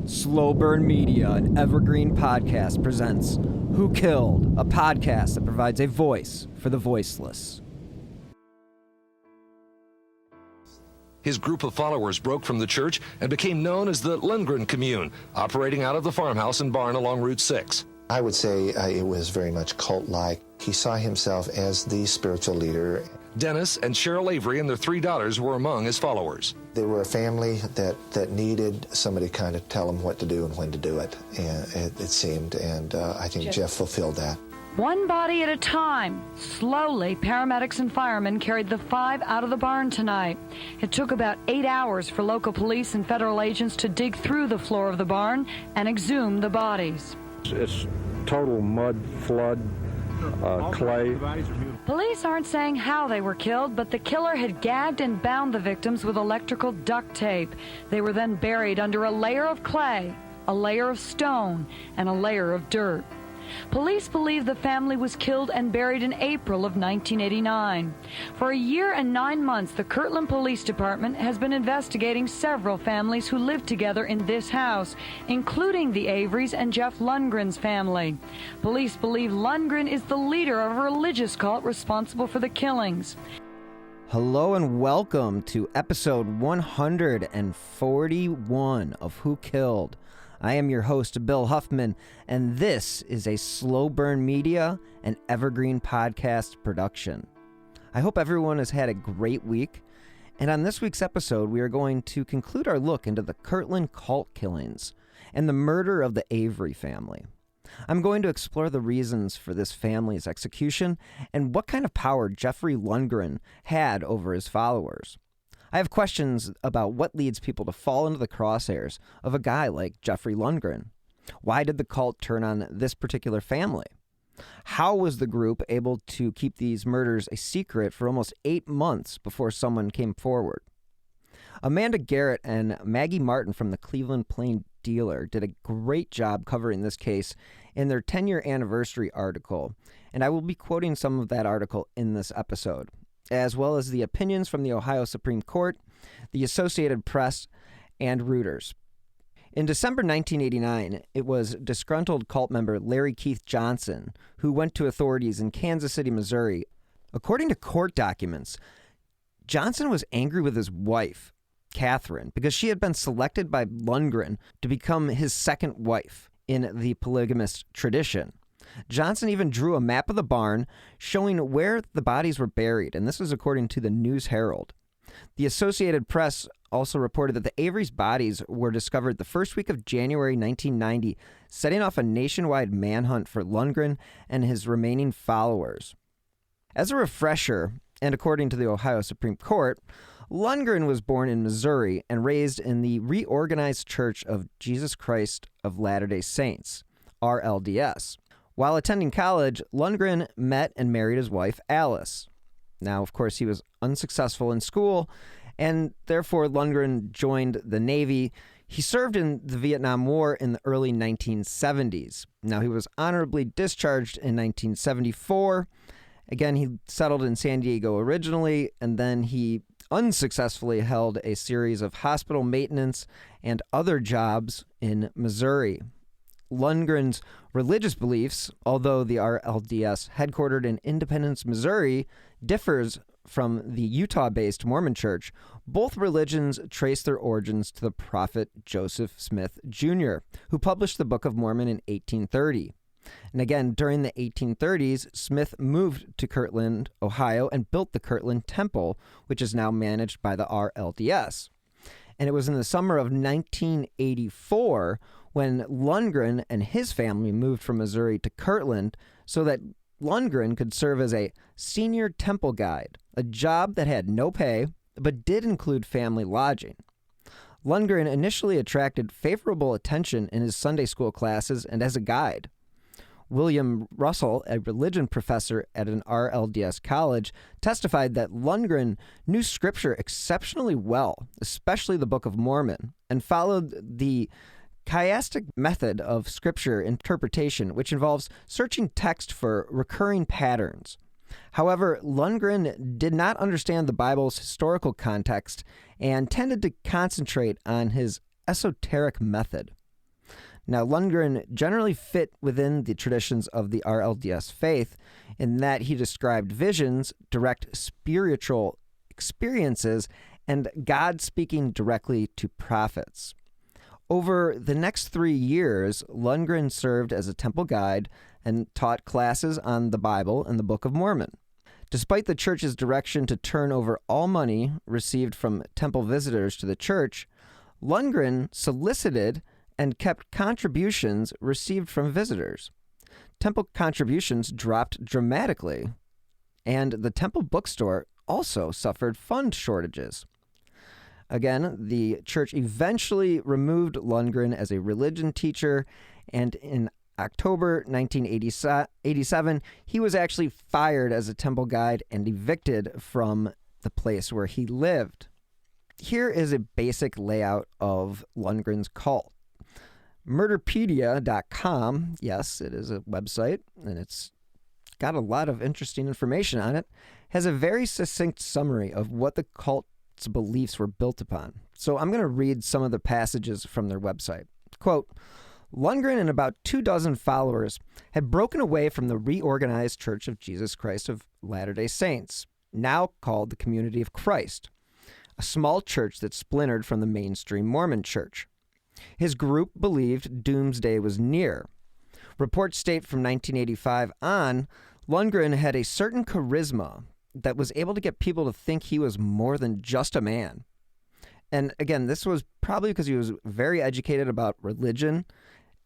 Slow Burn Media and Evergreen Podcast presents Who Killed, a podcast that provides a voice for the voiceless. His group of followers broke from the church and became known as the Lundgren commune, operating out of the farmhouse and barn along Route 6. I would say it was very much cult-like. He saw himself as the spiritual leader. Dennis and Cheryl Avery and their 3 daughters were among his followers. They were a family that needed somebody to kind of tell them what to do and when to do it, and it seemed, and I think Jeff fulfilled that. One body at a time. Slowly, paramedics and firemen carried the 5 out of the barn tonight. It took about 8 hours for local police and federal agents to dig through the floor of the barn and exhume the bodies. It's total mud, flood, clay. Police aren't saying how they were killed, but the killer had gagged and bound the victims with electrical duct tape. They were then buried under a layer of clay, a layer of stone, and a layer of dirt. Police believe the family was killed and buried in April of 1989. For a year and 9 months, the Kirtland Police Department has been investigating several families who lived together in this house, including the Averys and Jeff Lundgren's family. Police believe Lundgren is the leader of a religious cult responsible for the killings. Hello and welcome to episode 141 of Who Killed. I am your host, Bill Huffman, and this is a Slow Burn Media and Evergreen Podcast production. I hope everyone has had a great week, and on this week's episode, we are going to conclude our look into the Kirtland cult killings and the murder of the Avery family. I'm going to explore the reasons for this family's execution and what kind of power Jeffrey Lundgren had over his followers. I have questions about what leads people to fall into the crosshairs of a guy like Jeffrey Lundgren. Why did the cult turn on this particular family? How was the group able to keep these murders a secret for almost 8 months before someone came forward? Amanda Garrett and Maggie Martin from the Cleveland Plain Dealer did a great job covering this case in their 10-year anniversary article, and I will be quoting some of that article in this episode, as well as the opinions from the Ohio Supreme Court, the Associated Press, and Reuters. In December 1989, it was disgruntled cult member Larry Keith Johnson who went to authorities in Kansas City, Missouri. According to court documents, Johnson was angry with his wife, Catherine, because she had been selected by Lundgren to become his second wife in the polygamist tradition. Johnson even drew a map of the barn showing where the bodies were buried, and this is according to the News Herald. The Associated Press also reported that the Avery's bodies were discovered the first week of January 1990, setting off a nationwide manhunt for Lundgren and his remaining followers. As a refresher, and according to the Ohio Supreme Court, Lundgren was born in Missouri and raised in the Reorganized Church of Jesus Christ of Latter-day Saints, RLDS. While attending college, Lundgren met and married his wife, Alice. Now, of course, he was unsuccessful in school, and therefore Lundgren joined the Navy. He served in the Vietnam War in the early 1970s. Now, he was honorably discharged in 1974. Again, he settled in San Diego originally, and then he unsuccessfully held a series of hospital maintenance and other jobs in Missouri. Lundgren's religious beliefs, although the RLDS, headquartered in Independence, Missouri, differs from the Utah-based Mormon Church. Both religions trace their origins to the prophet Joseph Smith, Jr., who published the Book of Mormon in 1830. And again, during the 1830s, Smith moved to Kirtland, Ohio, and built the Kirtland Temple, which is now managed by the RLDS. And it was in the summer of 1984 when Lundgren and his family moved from Missouri to Kirtland so that Lundgren could serve as a senior temple guide, a job that had no pay but did include family lodging. Lundgren initially attracted favorable attention in his Sunday school classes and as a guide. William Russell, a religion professor at an RLDS college, testified that Lundgren knew Scripture exceptionally well, especially the Book of Mormon, and followed the chiastic method of Scripture interpretation, which involves searching text for recurring patterns. However, Lundgren did not understand the Bible's historical context and tended to concentrate on his esoteric method. Now, Lundgren generally fit within the traditions of the RLDS faith in that he described visions, direct spiritual experiences, and God speaking directly to prophets. Over the next 3 years, Lundgren served as a temple guide and taught classes on the Bible and the Book of Mormon. Despite the church's direction to turn over all money received from temple visitors to the church, Lundgren solicited and kept contributions received from visitors. Temple contributions dropped dramatically, and the temple bookstore also suffered fund shortages. Again, the church eventually removed Lundgren as a religion teacher, and in October 1987, he was actually fired as a temple guide and evicted from the place where he lived. Here is a basic layout of Lundgren's cult. Murderpedia.com, yes, it is a website, and it's got a lot of interesting information on it, has a very succinct summary of what the cult's beliefs were built upon. So I'm going to read some of the passages from their website. Quote, Lundgren and about 24 followers had broken away from the Reorganized Church of Jesus Christ of Latter-day Saints, now called the Community of Christ, a small church that splintered from the mainstream Mormon church. His group believed doomsday was near. Reports state from 1985 on, Lundgren had a certain charisma that was able to get people to think he was more than just a man. And again, this was probably because he was very educated about religion,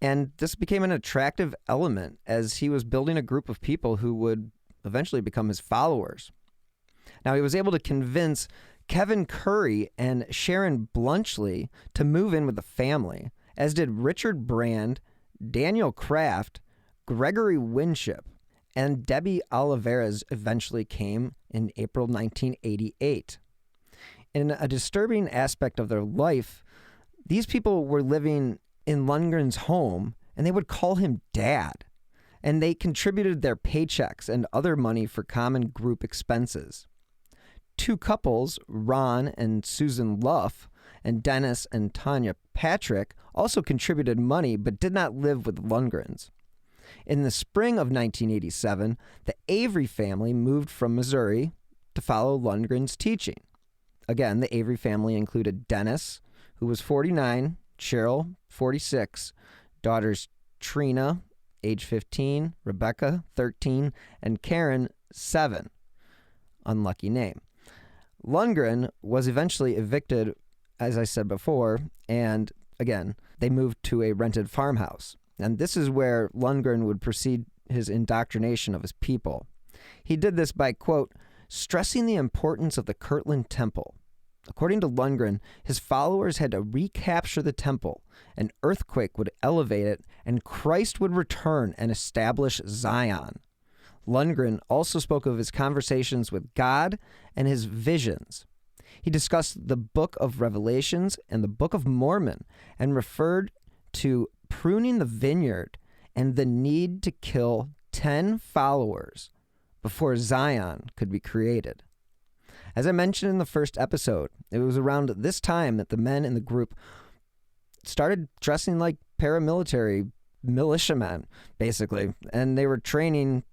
and this became an attractive element as he was building a group of people who would eventually become his followers. Now, he was able to convince Kevin Curry and Sharon Blunchley to move in with the family, as did Richard Brand, Daniel Kraft, Gregory Winship, and Debbie Olivares eventually came in April 1988. In a disturbing aspect of their life, these people were living in Lundgren's home, and they would call him Dad, and they contributed their paychecks and other money for common group expenses. 2 couples, Ron and Susan Luff, and Dennis and Tanya Patrick, also contributed money but did not live with Lundgrens. In the spring of 1987, the Avery family moved from Missouri to follow Lundgren's teaching. Again, the Avery family included Dennis, who was 49, Cheryl, 46, daughters Trina, age 15, Rebecca, 13, and Karen, 7. Unlucky name. Lundgren was eventually evicted, as I said before, and again, they moved to a rented farmhouse. And this is where Lundgren would proceed his indoctrination of his people. He did this by, quote, stressing the importance of the Kirtland temple. According to Lundgren, his followers had to recapture the temple, an earthquake would elevate it, and Christ would return and establish Zion. Lundgren also spoke of his conversations with God and his visions. He discussed the Book of Revelations and the Book of Mormon and referred to pruning the vineyard and the need to kill 10 followers before Zion could be created. As I mentioned in the first episode, it was around this time that the men in the group started dressing like paramilitary militiamen, basically, and they were training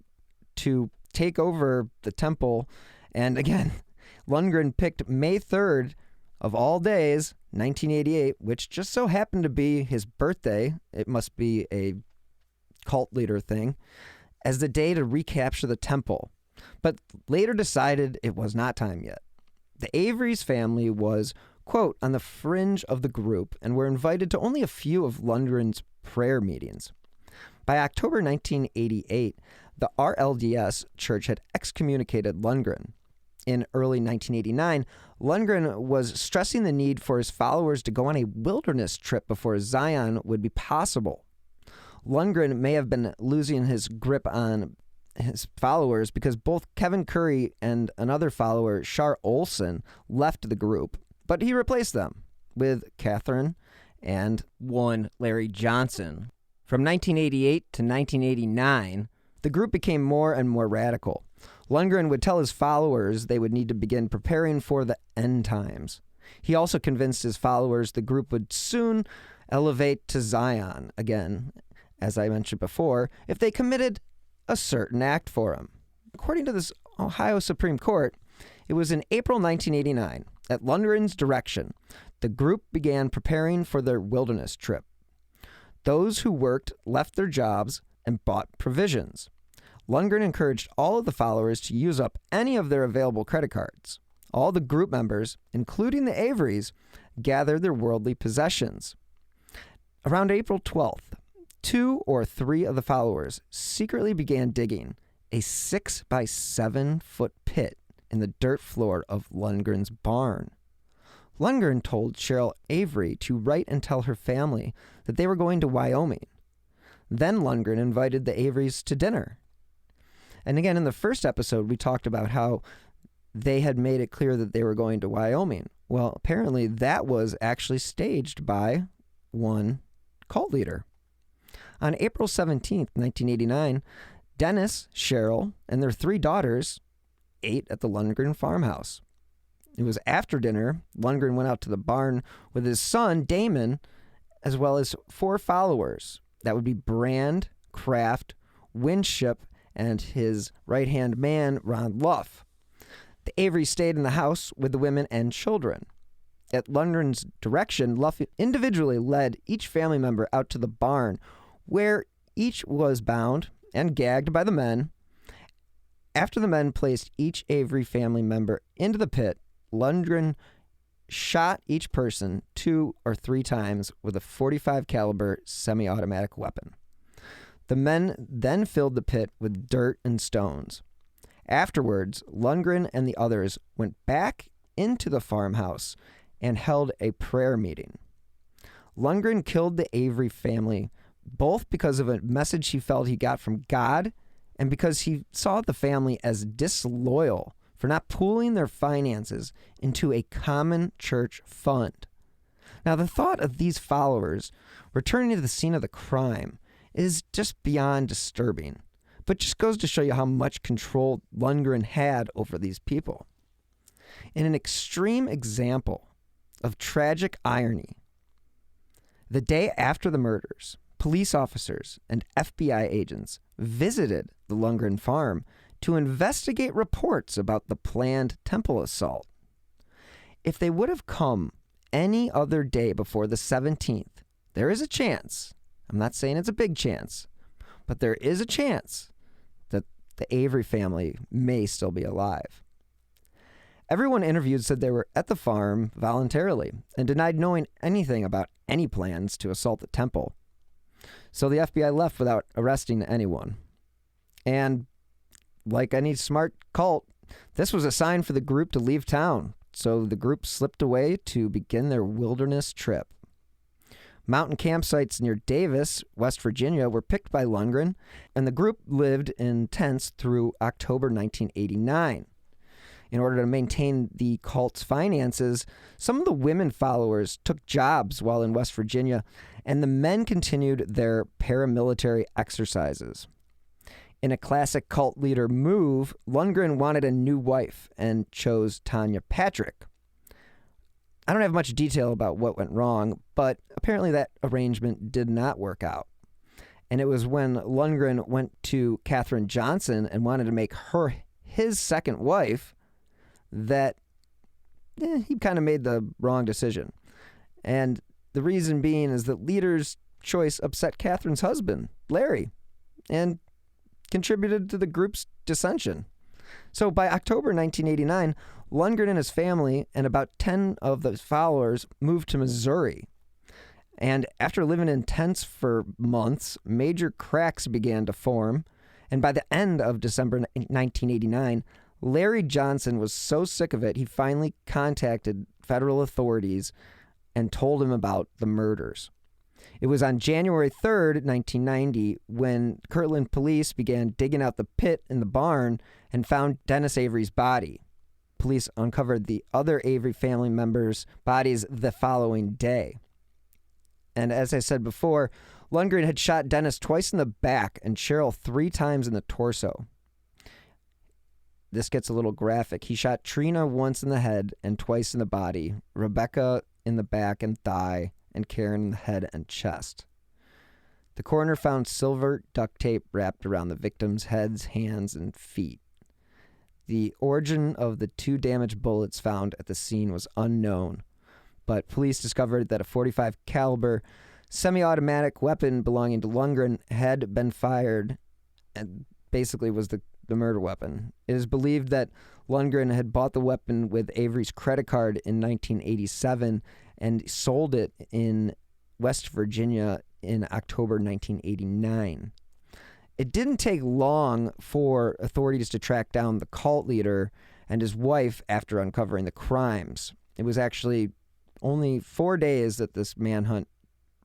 to take over the temple. And again, Lundgren picked May 3rd of all days, 1988, which just so happened to be his birthday. It must be a cult leader thing, as the day to recapture the temple, but later decided it was not time yet. The Avery's family was, quote, on the fringe of the group and were invited to only a few of Lundgren's prayer meetings. By October 1988, the RLDS church had excommunicated Lundgren. In early 1989, Lundgren was stressing the need for his followers to go on a wilderness trip before Zion would be possible. Lundgren may have been losing his grip on his followers because both Kevin Curry and another follower, Shar Olson, left the group, but he replaced them with Catherine and one Larry Johnson. From 1988 to 1989, the group became more and more radical. Lundgren would tell his followers they would need to begin preparing for the end times. He also convinced his followers the group would soon elevate to Zion again, as I mentioned before, if they committed a certain act for him. According to this Ohio Supreme Court, it was in April 1989, at Lundgren's direction, the group began preparing for their wilderness trip. Those who worked left their jobs and bought provisions. Lundgren encouraged all of the followers to use up any of their available credit cards. All the group members, including the Averys, gathered their worldly possessions. Around April 12th, 2 or 3 of the followers secretly began digging a 6 by 7 foot pit in the dirt floor of Lundgren's barn. Lundgren told Cheryl Avery to write and tell her family that they were going to Wyoming. Then Lundgren invited the Averys to dinner. And again, in the first episode, we talked about how they had made it clear that they were going to Wyoming. Well, apparently that was actually staged by one cult leader. On April 17th, 1989, Dennis, Cheryl, and their 3 daughters ate at the Lundgren farmhouse. It was after dinner. Lundgren went out to the barn with his son, Damon, as well as 4 followers. That would be Brand, Kraft, Winship, and his right-hand man, Ron Luff. The Averys stayed in the house with the women and children. At Lundgren's direction, Luff individually led each family member out to the barn, where each was bound and gagged by the men. After the men placed each Avery family member into the pit, Lundgren shot each person 2 or 3 times with a .45 caliber semi-automatic weapon. The men then filled the pit with dirt and stones. Afterwards, Lundgren and the others went back into the farmhouse and held a prayer meeting. Lundgren killed the Avery family both because of a message he felt he got from God and because he saw the family as disloyal for not pooling their finances into a common church fund. Now, the thought of these followers returning to the scene of the crime is just beyond disturbing, but just goes to show you how much control Lundgren had over these people. In an extreme example of tragic irony, the day after the murders, police officers and FBI agents visited the Lundgren farm to investigate reports about the planned temple assault. If they would have come any other day before the 17th, there is a chance, I'm not saying it's a big chance, but there is a chance that the Avery family may still be alive. Everyone interviewed said they were at the farm voluntarily and denied knowing anything about any plans to assault the temple. So the FBI left without arresting anyone. And like any smart cult, this was a sign for the group to leave town. So the group slipped away to begin their wilderness trip. Mountain campsites near Davis, West Virginia, were picked by Lundgren, and the group lived in tents through October 1989. In order to maintain the cult's finances, some of the women followers took jobs while in West Virginia, and the men continued their paramilitary exercises. In a classic cult leader move, Lundgren wanted a new wife and chose Tanya Patrick. I don't have much detail about what went wrong, but apparently that arrangement did not work out. And it was when Lundgren went to Katherine Johnson and wanted to make her his second wife that he kind of made the wrong decision. And the reason being is that leader's choice upset Katherine's husband, Larry, and contributed to the group's dissension. So by October 1989, Lundgren and his family and about 10 of those followers moved to Missouri. And after living in tents for months, major cracks began to form. And by the end of December 1989, Larry Johnson was so sick of it, he finally contacted federal authorities and told him about the murders. It was on January 3rd, 1990, when Kirtland police began digging out the pit in the barn and found Dennis Avery's body. Police uncovered the other Avery family members' bodies the following day. And as I said before, Lundgren had shot Dennis twice in the back and Cheryl 3 times in the torso. This gets a little graphic. He shot Trina once in the head and twice in the body, Rebecca in the back and thigh, and Karen in the head and chest. The coroner found silver duct tape wrapped around the victims' heads, hands, and feet. The origin of the 2 damaged bullets found at the scene was unknown, but police discovered that a .45 caliber semi-automatic weapon belonging to Lundgren had been fired and basically was the murder weapon. It is believed that Lundgren had bought the weapon with Avery's credit card in 1987 and sold it in West Virginia in October 1989. It didn't take long for authorities to track down the cult leader and his wife after uncovering the crimes. It was actually only 4 days that this manhunt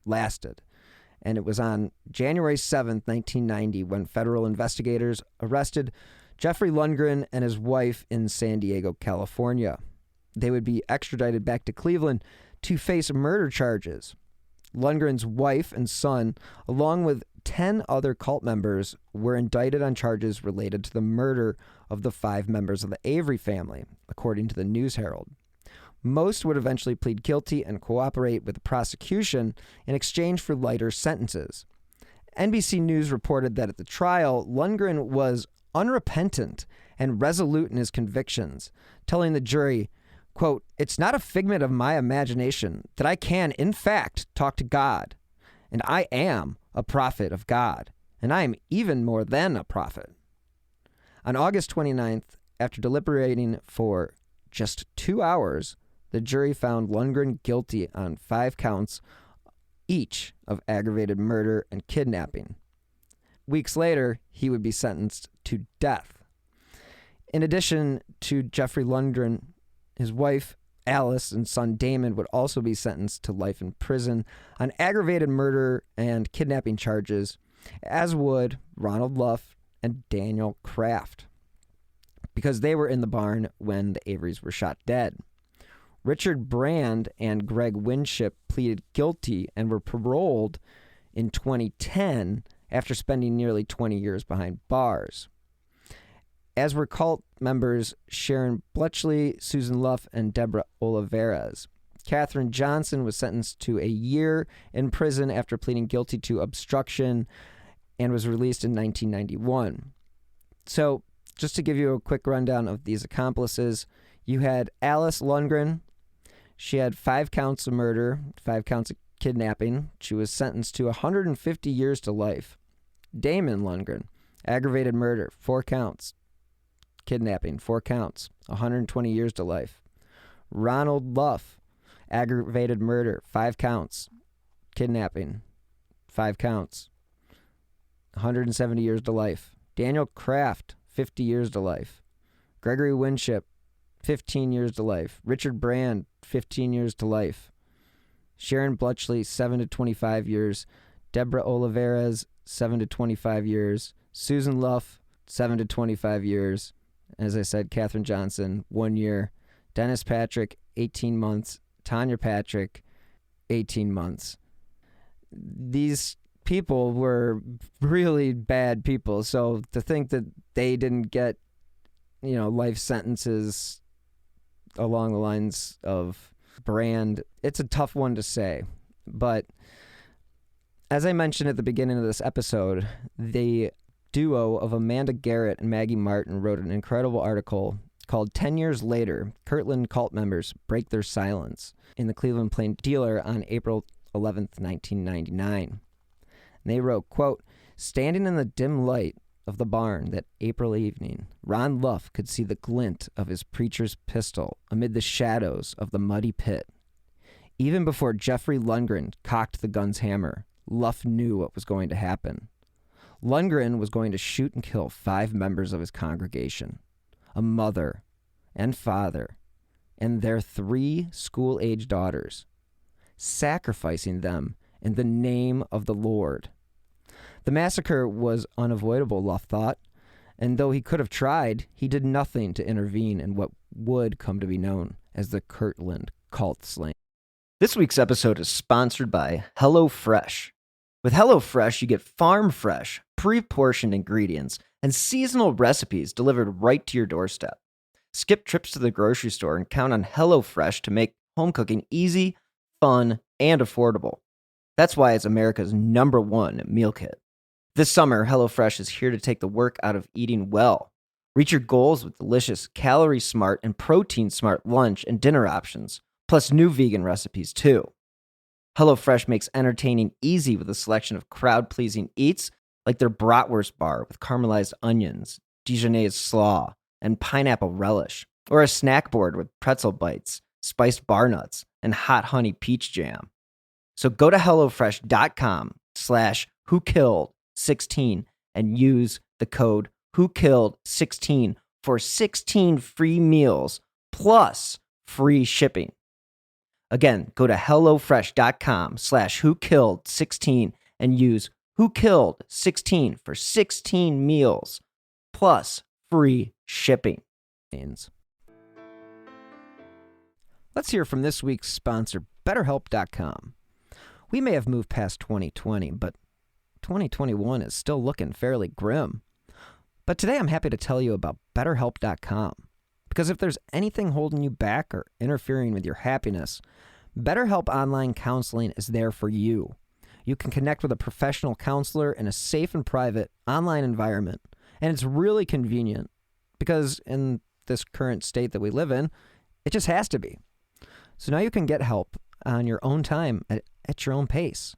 lasted. And it was on January 7th, 1990, when federal investigators arrested Jeffrey Lundgren and his wife in San Diego, California. They would be extradited back to Cleveland to face murder charges. Lundgren's wife and son, along with 10 other cult members, were indicted on charges related to the murder of the 5 members of the Avery family, according to the News Herald. Most would eventually plead guilty and cooperate with the prosecution in exchange for lighter sentences. NBC News reported that at the trial, Lundgren was unrepentant and resolute in his convictions, telling the jury, quote, "It's not a figment of my imagination that I can, in fact, talk to God. And I am a prophet of God, and I am even more than a prophet." On August 29th, after deliberating for just 2 hours, the jury found Lundgren guilty on 5 counts, each of aggravated murder and kidnapping. Weeks later, he would be sentenced to death. In addition to Jeffrey Lundgren, his wife, Alice, and son Damon would also be sentenced to life in prison on aggravated murder and kidnapping charges, as would Ronald Luff and Daniel Kraft, because they were in the barn when the Averys were shot dead. Richard Brand and Greg Winship pleaded guilty and were paroled in 2010 after spending nearly 20 years behind bars. As were cult members Sharon Bletchley, Susan Luff, and Deborah Olivares. Katherine Johnson was sentenced to a year in prison after pleading guilty to obstruction and was released in 1991. So, just to give you a quick rundown of these accomplices, you had Alice Lundgren. She had 5 counts of murder, 5 counts of kidnapping. She was sentenced to 150 years to life. Damon Lundgren, aggravated murder, 4 counts. Kidnapping, 4 counts, 120 years to life. Ronald Luff, aggravated murder, 5 counts. Kidnapping, 5 counts, 170 years to life. Daniel Kraft, 50 years to life. Gregory Winship, 15 years to life. Richard Brand, 15 years to life. Sharon Bletchley, 7 to 25 years. Deborah Olivares, 7 to 25 years. Susan Luff, 7 to 25 years. As I said, Katherine Johnson, 1 year. Dennis Patrick, 18 months. Tanya Patrick, 18 months. These people were really bad people. So to think that they didn't get, life sentences along the lines of Brand, it's a tough one to say. But as I mentioned at the beginning of this episode, the duo of Amanda Garrett and Maggie Martin wrote an incredible article called 10 Years Later, Kirtland Cult Members Break Their Silence in the Cleveland Plain Dealer on April 11th, 1999. And they wrote, quote, "Standing in the dim light of the barn that April evening, Ron Luff could see the glint of his preacher's pistol amid the shadows of the muddy pit. Even before Jeffrey Lundgren cocked the gun's hammer, Luff knew what was going to happen. Lundgren was going to shoot and kill 5 members of his congregation, a mother and father, and their 3 school-age daughters, sacrificing them in the name of the Lord. The massacre was unavoidable, Luff thought, and though he could have tried, he did nothing to intervene in what would come to be known as the Kirtland cult slaying." This week's episode is sponsored by HelloFresh. With HelloFresh, you get farm-fresh, pre-portioned ingredients and seasonal recipes delivered right to your doorstep. Skip trips to the grocery store and count on HelloFresh to make home cooking easy, fun, and affordable. That's why it's America's #1 meal kit. This summer, HelloFresh is here to take the work out of eating well. Reach your goals with delicious, calorie-smart and protein-smart lunch and dinner options, plus new vegan recipes too. HelloFresh makes entertaining easy with a selection of crowd-pleasing eats like their bratwurst bar with caramelized onions, Dijonnaise slaw, and pineapple relish, or a snack board with pretzel bites, spiced bar nuts, and hot honey peach jam. So go to HelloFresh.com/WhoKilled16 and use the code WhoKilled16 for 16 free meals plus free shipping. Again, go to HelloFresh.com/WhoKilled16 and use WhoKilled16 for 16 meals plus free shipping. Let's hear from this week's sponsor, BetterHelp.com. We may have moved past 2020, but 2021 is still looking fairly grim. But today I'm happy to tell you about BetterHelp.com. Because if there's anything holding you back or interfering with your happiness, BetterHelp Online Counseling is there for you. You can connect with a professional counselor in a safe and private online environment. And it's really convenient because in this current state that we live in, it just has to be. So now you can get help on your own time at your own pace.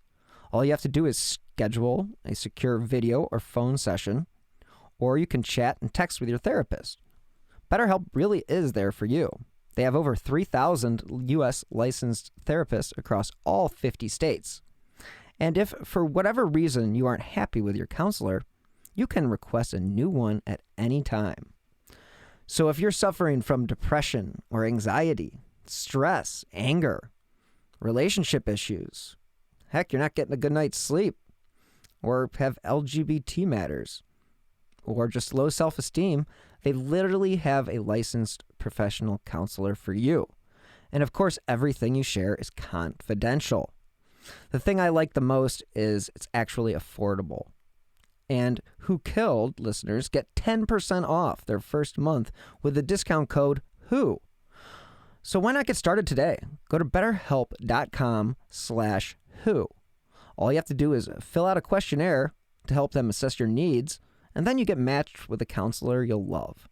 All you have to do is schedule a secure video or phone session, or you can chat and text with your therapist. BetterHelp really is there for you. They have over 3,000 U.S. licensed therapists across all 50 states. And if, for whatever reason, you aren't happy with your counselor, you can request a new one at any time. So if you're suffering from depression or anxiety, stress, anger, relationship issues, heck, you're not getting a good night's sleep, or have LGBT matters, or just low self-esteem, they literally have a licensed professional counselor for you. And of course, everything you share is confidential. The thing I like the most is it's actually affordable. And Who Killed listeners get 10% off their first month with the discount code WHO. So why not get started today? Go to betterhelp.com/WHO. All you have to do is fill out a questionnaire to help them assess your needs, and then you get matched with a counselor you'll love.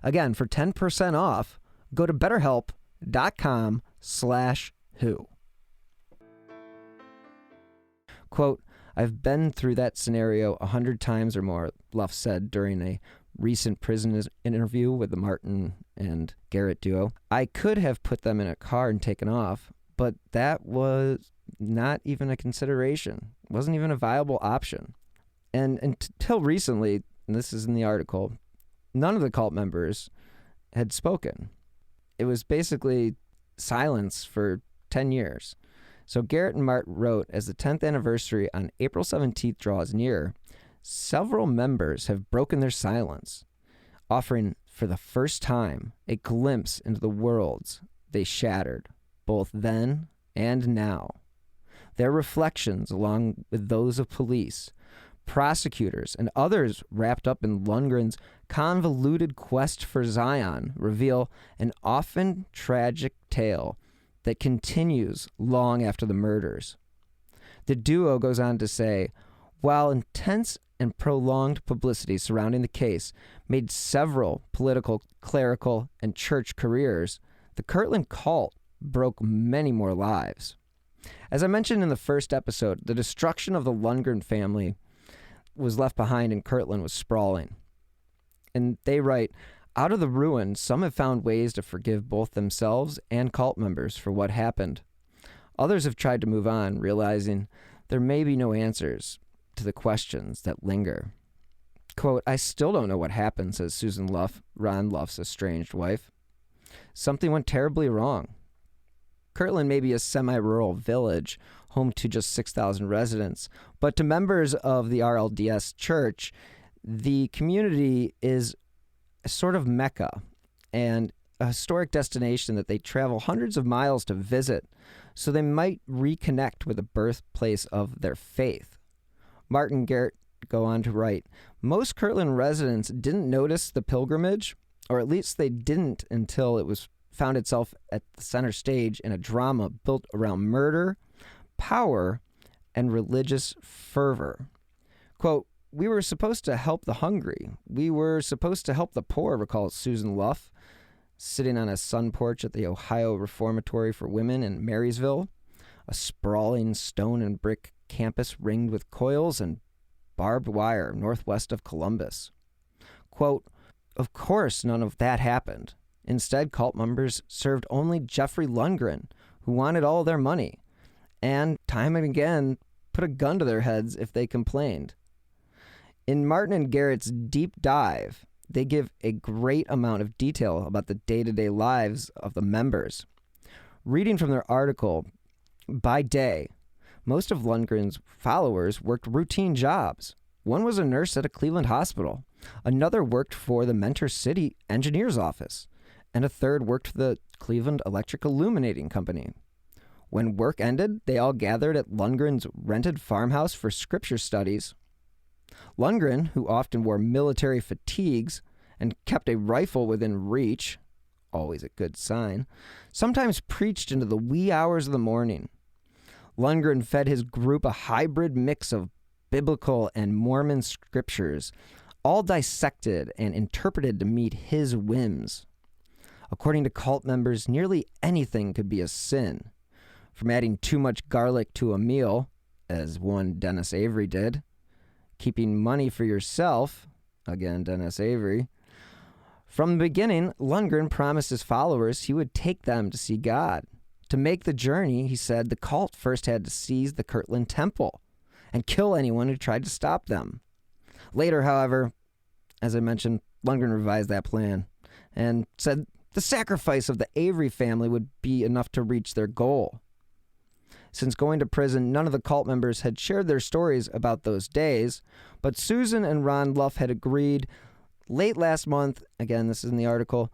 Again, for 10% off, go to betterhelp.com/WHO. Quote, "I've been through that scenario 100 times or more," Luff said during a recent prison interview with the Martin and Garrett duo. "I could have put them in a car and taken off, but that was not even a consideration. It wasn't even a viable option." And until recently, and this is in the article, none of the cult members had spoken. It was basically silence for 10 years. So Garrett and Martin wrote, as the 10th anniversary on April 17th draws near, several members have broken their silence, offering for the first time a glimpse into the worlds they shattered, both then and now. Their reflections, along with those of police, prosecutors, and others wrapped up in Lundgren's convoluted quest for Zion, reveal an often tragic tale that continues long after the murders. The duo goes on to say, while intense and prolonged publicity surrounding the case made several political, clerical, and church careers, the Kirtland cult broke many more lives. As I mentioned in the first episode, the destruction of the Lundgren family was left behind in Kirtland was sprawling. And they write, out of the ruin, some have found ways to forgive both themselves and cult members for what happened. Others have tried to move on, realizing there may be no answers to the questions that linger. Quote, "I still don't know what happened," says Susan Luff, Ron Luff's estranged wife. "Something went terribly wrong." Kirtland may be a semi-rural village, home to just 6,000 residents, but to members of the RLDS church, the community is a sort of mecca and a historic destination that they travel hundreds of miles to visit, so they might reconnect with the birthplace of their faith. Martin and Garrett go on to write, most Kirtland residents didn't notice the pilgrimage, or at least they didn't until it was found itself at the center stage in a drama built around murder, power, and religious fervor. Quote, "We were supposed to help the hungry. We were supposed to help the poor," recalls Susan Luff, sitting on a sun porch at the Ohio Reformatory for Women in Marysville, a sprawling stone and brick campus ringed with coils and barbed wire northwest of Columbus. Quote, "Of course, none of that happened. Instead, cult members served only Jeffrey Lundgren, who wanted all their money, and time and again put a gun to their heads if they complained." In Martin and Garrett's deep dive, they give a great amount of detail about the day-to-day lives of the members. Reading from their article, by day, most of Lundgren's followers worked routine jobs. One was a nurse at a Cleveland hospital, another worked for the Mentor City engineer's office, and a third worked for the Cleveland Electric Illuminating Company. When work ended, they all gathered at Lundgren's rented farmhouse for scripture studies. Lundgren, who often wore military fatigues and kept a rifle within reach, always a good sign, sometimes preached into the wee hours of the morning. Lundgren fed his group a hybrid mix of biblical and Mormon scriptures, all dissected and interpreted to meet his whims. According to cult members, nearly anything could be a sin, from adding too much garlic to a meal, as one Dennis Avery did, keeping money for yourself, again Dennis Avery. From the beginning, Lundgren promised his followers he would take them to see God. To make the journey, he said, the cult first had to seize the Kirtland temple and kill anyone who tried to stop them. Later, however, as I mentioned, Lundgren revised that plan and said the sacrifice of the Avery family would be enough to reach their goal. Since going to prison, none of the cult members had shared their stories about those days, but Susan and Ron Luff had agreed late last month, again, this is in the article,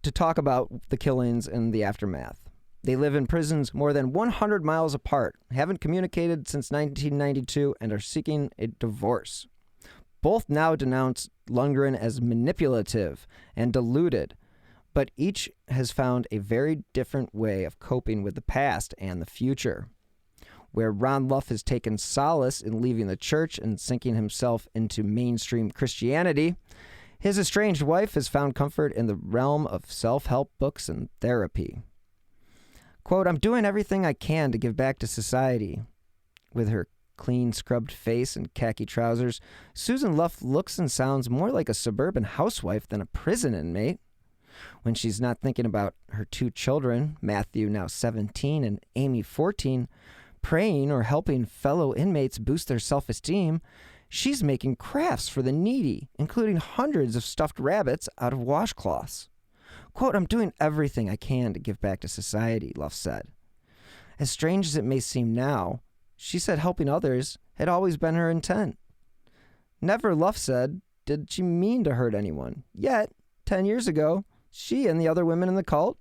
to talk about the killings and the aftermath. They live in prisons more than 100 miles apart, haven't communicated since 1992, and are seeking a divorce. Both now denounce Lundgren as manipulative and deluded, but each has found a very different way of coping with the past and the future. Where Ron Luff has taken solace in leaving the church and sinking himself into mainstream Christianity, his estranged wife has found comfort in the realm of self-help books and therapy. Quote, "I'm doing everything I can to give back to society." With her clean, scrubbed face and khaki trousers, Susan Luff looks and sounds more like a suburban housewife than a prison inmate. When she's not thinking about her two children, Matthew, now 17, and Amy, 14, praying or helping fellow inmates boost their self-esteem, she's making crafts for the needy, including hundreds of stuffed rabbits out of washcloths. Quote, "I'm doing everything I can to give back to society," Luff said. As strange as it may seem now, she said helping others had always been her intent. Never, Luff said, did she mean to hurt anyone. Yet, 10 years ago, she and the other women in the cult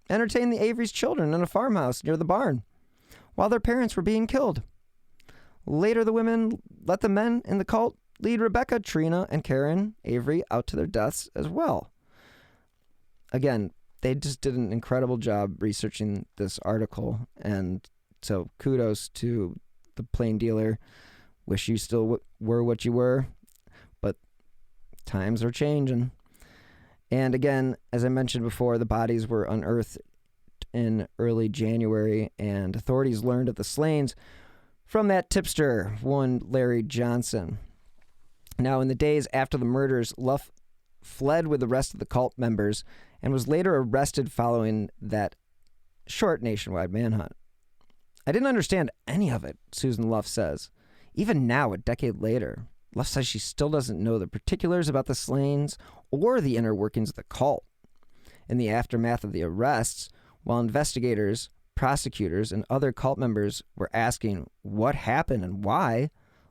entertained the Avery's children in a farmhouse near the barn while their parents were being killed. Later, the women let the men in the cult lead Rebecca, Trina, and Karen Avery out to their deaths as well. Again, they just did an incredible job researching this article, and so kudos to the plain dealer. Wish you still were what you were, but times are changing. And again, as I mentioned before, the bodies were unearthed in early January, and authorities learned of the slayings from that tipster, one Larry Johnson. Now, in the days after the murders, Luff fled with the rest of the cult members and was later arrested following that short nationwide manhunt. "I didn't understand any of it," Susan Luff says. Even now, a decade later, Luff says she still doesn't know the particulars about the slayings or the inner workings of the cult. In the aftermath of the arrests, while investigators, prosecutors, and other cult members were asking what happened and why,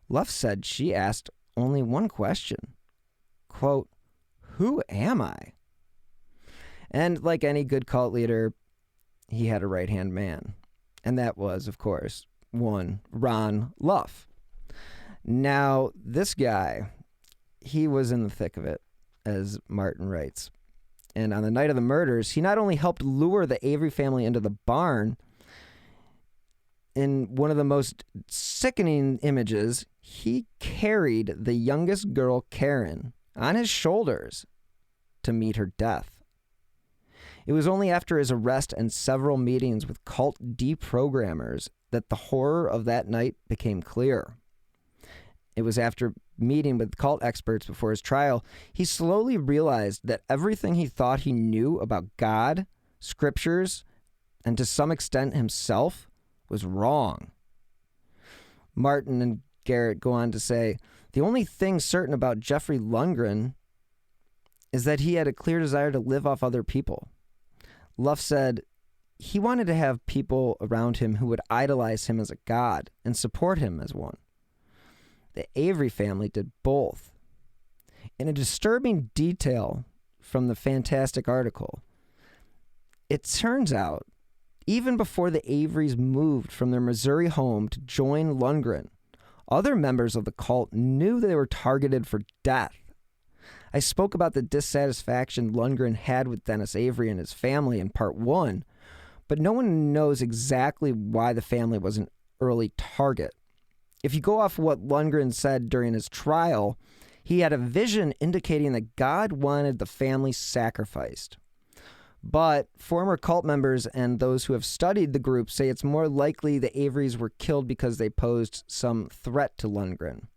Luff said she asked only one question. Quote, "Who am I?" And like any good cult leader, he had a right-hand man. And that was, of course, one Ron Luff. Now, this guy, he was in the thick of it, as Martin writes. And on the night of the murders, he not only helped lure the Avery family into the barn, in one of the most sickening images, he carried the youngest girl, Karen, on his shoulders to meet her death. It was only after his arrest and several meetings with cult deprogrammers that the horror of that night became clear. It was after meeting with cult experts before his trial, he slowly realized that everything he thought he knew about God, scriptures, and to some extent himself was wrong. Martin and Garrett go on to say, the only thing certain about Jeffrey Lundgren is that he had a clear desire to live off other people. Luff said he wanted to have people around him who would idolize him as a god and support him as one. The Avery family did both. In a disturbing detail from the fantastic article, it turns out, even before the Averys moved from their Missouri home to join Lundgren, other members of the cult knew they were targeted for death. I spoke about the dissatisfaction Lundgren had with Dennis Avery and his family in part 1, but no one knows exactly why the family was an early target. If you go off what Lundgren said during his trial, he had a vision indicating that God wanted the family sacrificed. But former cult members and those who have studied the group say it's more likely the Averys were killed because they posed some threat to Lundgren.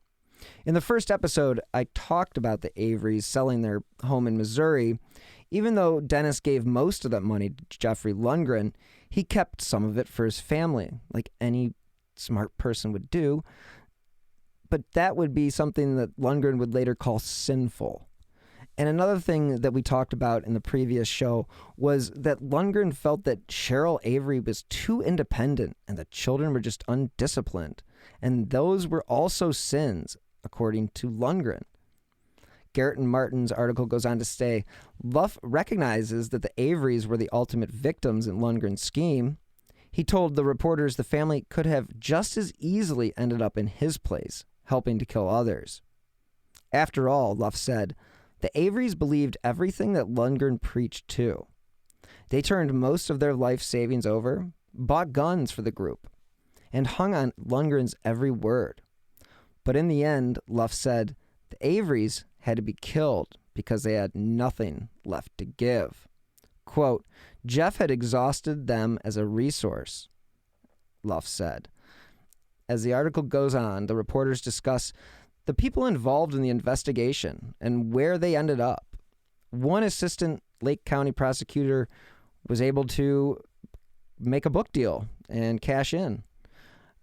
In the first episode, I talked about the Averys selling their home in Missouri. Even though Dennis gave most of that money to Jeffrey Lundgren, he kept some of it for his family, like any smart person would do. But that would be something that Lundgren would later call sinful. And another thing that we talked about in the previous show was that Lundgren felt that Cheryl Avery was too independent and the children were just undisciplined. And those were also sins, according to Lundgren. Garrett and Martin's article goes on to say, Luff recognizes that the Averys were the ultimate victims in Lundgren's scheme. He told the reporters the family could have just as easily ended up in his place, helping to kill others. After all, Luff said, the Averys believed everything that Lundgren preached too. They turned most of their life savings over, bought guns for the group, and hung on Lundgren's every word. But in the end, Luff said, the Averys had to be killed because they had nothing left to give. Quote, Jeff had exhausted them as a resource, Luff said. As the article goes on, the reporters discuss the people involved in the investigation and where they ended up. One assistant Lake County prosecutor was able to make a book deal and cash in.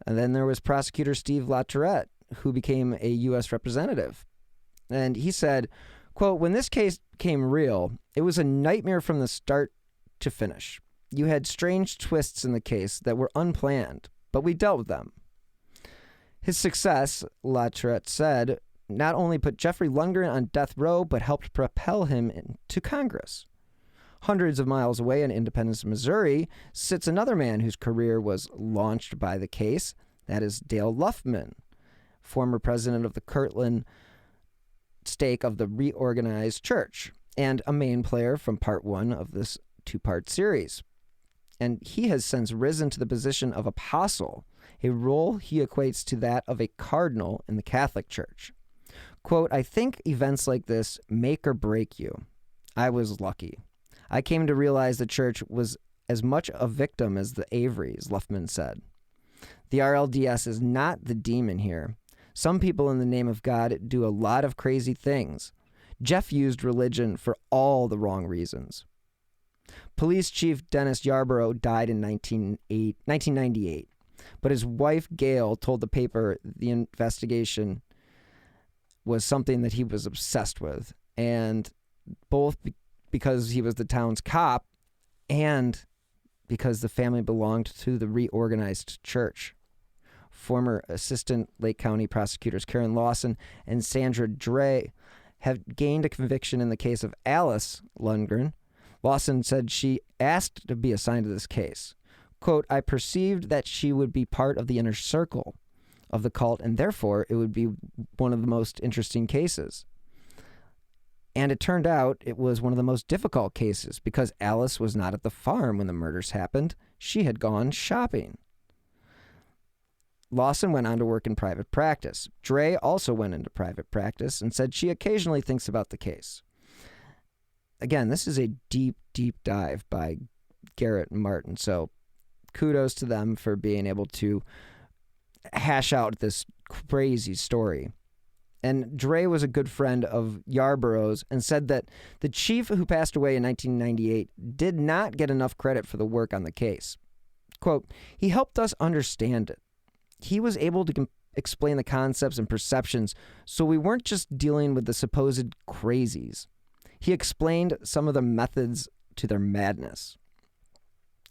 And then there was prosecutor Steve LaTourette, who became a U.S. representative. And he said, quote, when this case became real, it was a nightmare from the start to finish. You had strange twists in the case that were unplanned, but we dealt with them. His success, LaTourette said, not only put Jeffrey Lundgren on death row, but helped propel him into Congress. Hundreds of miles away in Independence, Missouri, sits another man whose career was launched by the case. That is Dale Luffman, former president of the Kirtland stake of the Reorganized Church, and a main player from part 1 of this 2-part series. And he has since risen to the position of apostle, a role he equates to that of a cardinal in the Catholic Church. Quote, I think events like this make or break you. I was lucky. I came to realize the church was as much a victim as the Averys, Luffman said. The RLDS is not the demon here. Some people in the name of God do a lot of crazy things. Jeff used religion for all the wrong reasons. Police Chief Dennis Yarborough died in 1998, but his wife Gail told the paper the investigation was something that he was obsessed with, and both because he was the town's cop and because the family belonged to the Reorganized Church. Former Assistant Lake County prosecutors Karen Lawson and Sandra Dre have gained a conviction in the case of Alice Lundgren. Lawson said she asked to be assigned to this case. Quote, I perceived that she would be part of the inner circle of the cult, and therefore it would be one of the most interesting cases. And it turned out it was one of the most difficult cases because Alice was not at the farm when the murders happened. She had gone shopping. Lawson went on to work in private practice. Dre also went into private practice and said she occasionally thinks about the case. Again, this is a deep, deep dive by Garrett and Martin, so kudos to them for being able to hash out this crazy story. And Dre was a good friend of Yarborough's and said that the chief who passed away in 1998 did not get enough credit for the work on the case. Quote, he helped us understand it. He was able to explain the concepts and perceptions, so we weren't just dealing with the supposed crazies. He explained some of the methods to their madness.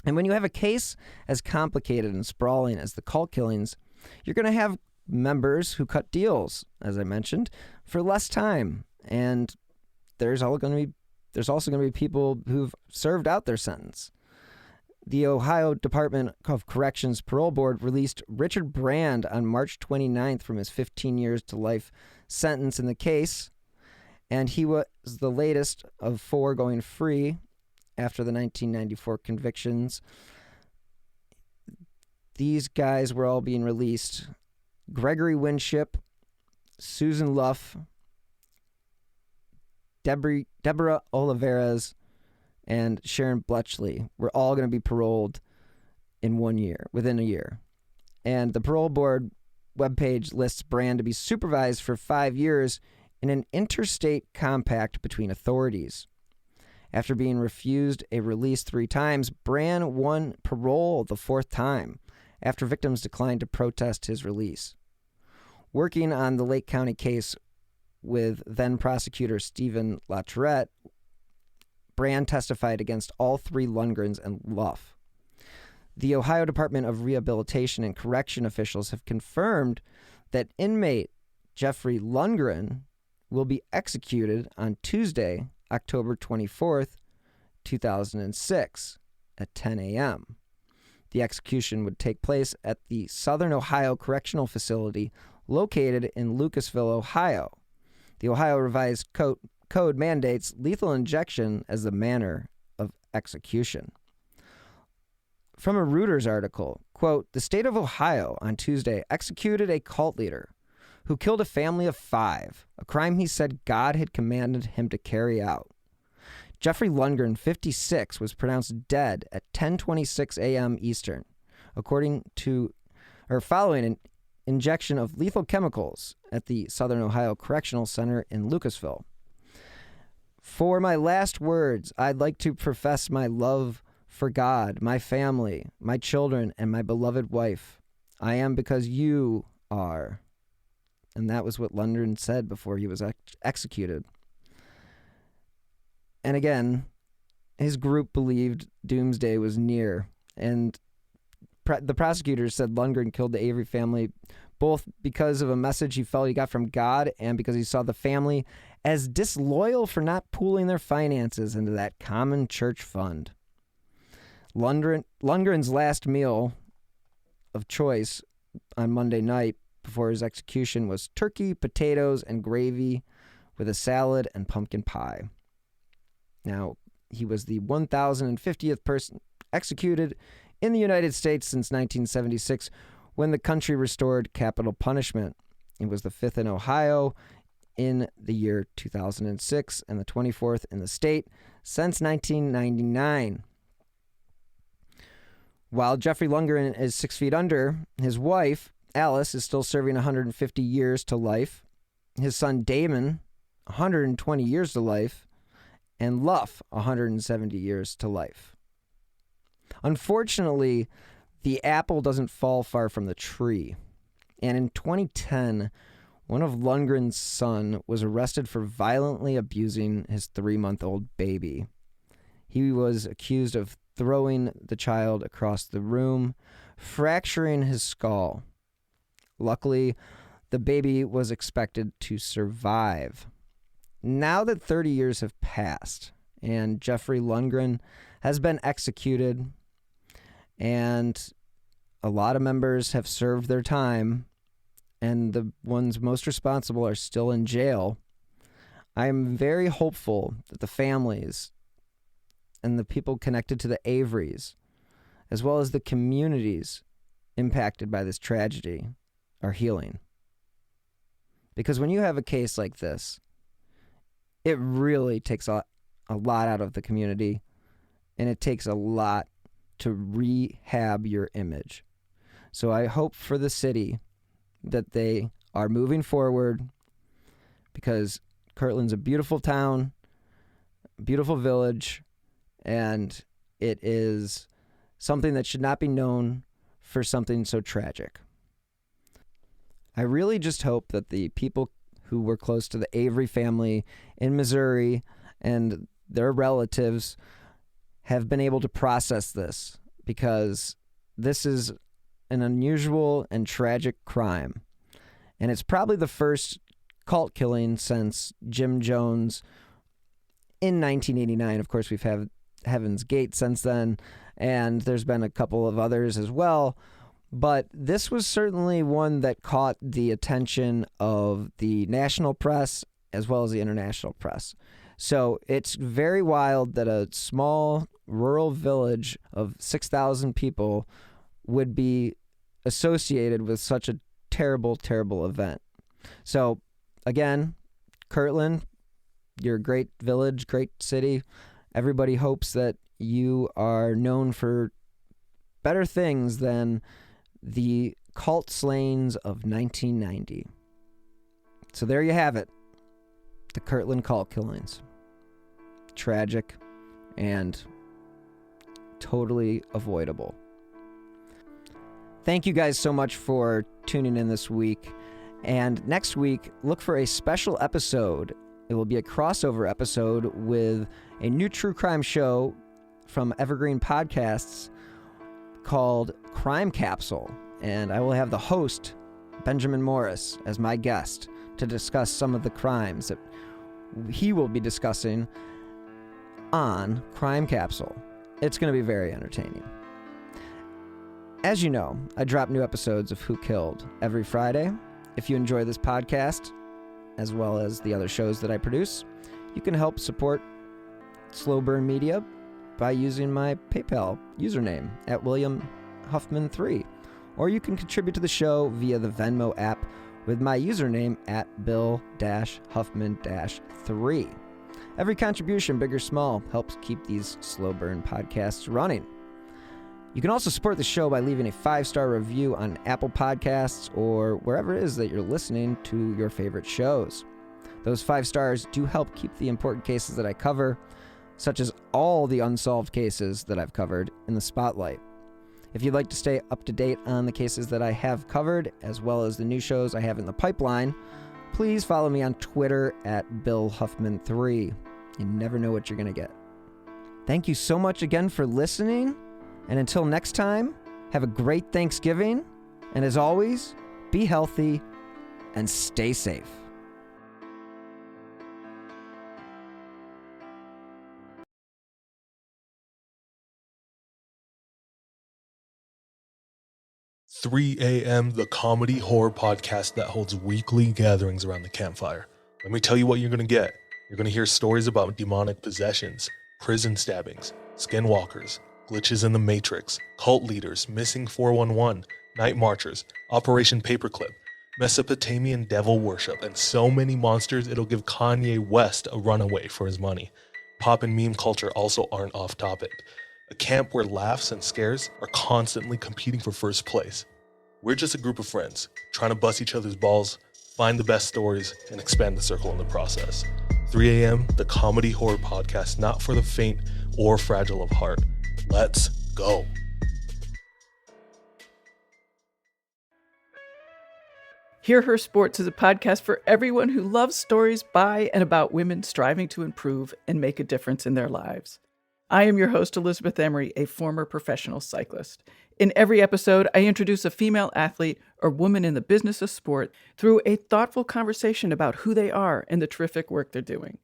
And when you have a case as complicated and sprawling as the cult killings, you're going to have members who cut deals, as I mentioned, for less time. And there's also going to be people who've served out their sentence. The Ohio Department of Corrections Parole Board released Richard Brand on March 29th from his 15 years to life sentence in the case, and he was the latest of 4 going free after the 1994 convictions. These guys were all being released. Gregory Winship, Susan Luff, Deborah Olivares, and Sharon Bletchley were all going to be paroled within a year. And the parole board webpage lists Brand to be supervised for 5 years in an interstate compact between authorities. After being refused a release 3 times, Brand won parole the 4th time after victims declined to protest his release. Working on the Lake County case with then-prosecutor Stephen LaTourette, Brand testified against all 3 Lundgrens and Luff. The Ohio Department of Rehabilitation and Correction officials have confirmed that inmate Jeffrey Lundgren will be executed on Tuesday, October 24th, 2006, at 10 a.m. The execution would take place at the Southern Ohio Correctional Facility located in Lucasville, Ohio. The Ohio Revised Code mandates lethal injection as the manner of execution. From a Reuters article, quote, the state of Ohio on Tuesday executed a cult leader who killed a family of 5, a crime he said God had commanded him to carry out. Jeffrey Lundgren, 56, was pronounced dead at 10:26 a.m. Eastern, following an injection of lethal chemicals at the Southern Ohio Correctional Center in Lucasville. For my last words, I'd like to profess my love for God, my family, my children, and my beloved wife. I am because you are. And that was what Lundgren said before he was executed. And again, his group believed doomsday was near. And the prosecutors said Lundgren killed the Avery family both because of a message he felt he got from God and because he saw the family as disloyal for not pooling their finances into that common church fund. Lundgren's last meal of choice on Monday night before his execution was turkey, potatoes, and gravy with a salad and pumpkin pie. Now, he was the 1,050th person executed in the United States since 1976 when the country restored capital punishment. It was the 5th in Ohio in the year 2006 and the 24th in the state since 1999. While Jeffrey Lundgren is 6 feet under, his wife, Alice, is still serving 150 years to life. His son, Damon, 120 years to life. And Luff, 170 years to life. Unfortunately, the apple doesn't fall far from the tree. And in 2010, one of Lundgren's son was arrested for violently abusing his 3-month-old baby. He was accused of throwing the child across the room, fracturing his skull. Luckily, the baby was expected to survive. Now that 30 years have passed and Jeffrey Lundgren has been executed and a lot of members have served their time and the ones most responsible are still in jail, I am very hopeful that the families and the people connected to the Averys, as well as the communities impacted by this tragedy, are healing. Because when you have a case like this, it really takes a lot out of the community, and it takes a lot to rehab your image. So I hope for the city that they are moving forward, because Kirtland's a beautiful town, beautiful village, and it is something that should not be known for something so tragic. I really just hope that the people who were close to the Avery family in Missouri and their relatives have been able to process this, because this is an unusual and tragic crime. And it's probably the first cult killing since Jim Jones in 1989. Of course, we've had Heaven's Gate since then, and there's been a couple of others as well. But this was certainly one that caught the attention of the national press as well as the international press. So it's very wild that a small rural village of 6,000 people would be associated with such a terrible, terrible event. So again, Kirtland, you're a great village, great city. Everybody hopes that you are known for better things than the cult slayings of 1990. So there you have it. The Kirtland cult killings. Tragic and totally avoidable. Thank you guys so much for tuning in this week. And next week, look for a special episode. It will be a crossover episode with a new true crime show from Evergreen Podcasts called Crime Capsule. And I will have the host, Benjamin Morris, as my guest to discuss some of the crimes that he will be discussing on Crime Capsule. It's going to be very entertaining. As you know, I drop new episodes of Who Killed every Friday. If you enjoy this podcast, as well as the other shows that I produce, you can help support Slow Burn Media by using my PayPal username at WilliamHuffman3. Or you can contribute to the show via the Venmo app with my username at Bill-Huffman-3. Every contribution, big or small, helps keep these Slow Burn podcasts running. You can also support the show by leaving a 5-star review on Apple Podcasts or wherever it is that you're listening to your favorite shows. Those 5 stars do help keep the important cases that I cover, such as all the unsolved cases that I've covered, in the spotlight. If you'd like to stay up to date on the cases that I have covered, as well as the new shows I have in the pipeline, please follow me on Twitter at BillHuffman3. You never know what you're going to get. Thank you so much again for listening. And until next time, have a great Thanksgiving. And as always, be healthy and stay safe. "3 a.m. the comedy horror podcast that holds weekly gatherings around the campfire. Let me tell you what you're going to get. You're going to hear stories about demonic possessions, prison stabbings, skinwalkers, glitches in the Matrix, cult leaders, missing 411, night marchers, Operation Paperclip, Mesopotamian devil worship, and so many monsters it'll give Kanye West a runaway for his money. Pop and meme culture also aren't off topic. A camp where laughs and scares are constantly competing for first place. We're just a group of friends, trying to bust each other's balls, find the best stories, and expand the circle in the process. 3 a.m., the comedy horror podcast not for the faint or fragile of heart. Let's go. Hear Her Sports is a podcast for everyone who loves stories by and about women striving to improve and make a difference in their lives. I am your host, Elizabeth Emery, a former professional cyclist. In every episode, I introduce a female athlete or woman in the business of sport through a thoughtful conversation about who they are and the terrific work they're doing.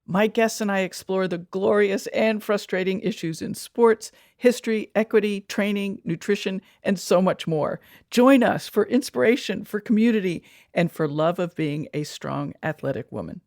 My guests and I explore the glorious and frustrating issues in sports, history, equity, training, nutrition, and so much more. Join us for inspiration, for community, and for love of being a strong, athletic woman.